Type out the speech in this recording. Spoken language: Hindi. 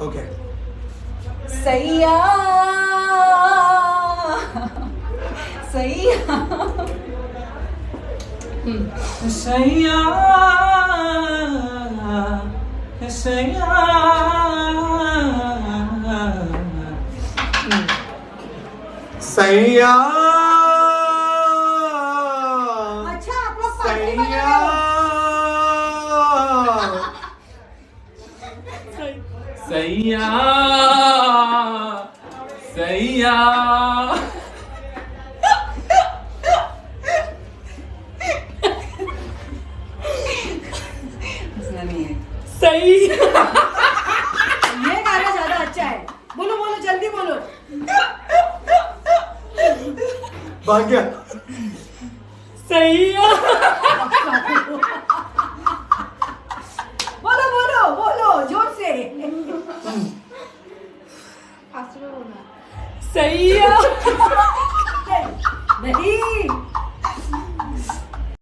ओके। सैया सैया सैया सैया सैया। अच्छा आप लोग पार्टी में सैया सैया सैया। हंसना नहीं है। सही। ये गाना ज्यादा अच्छा है। बोलो बोलो जल्दी बोलो। भाग गया। सैया बोलो बोलो बोलो जोर से। सैया नहीं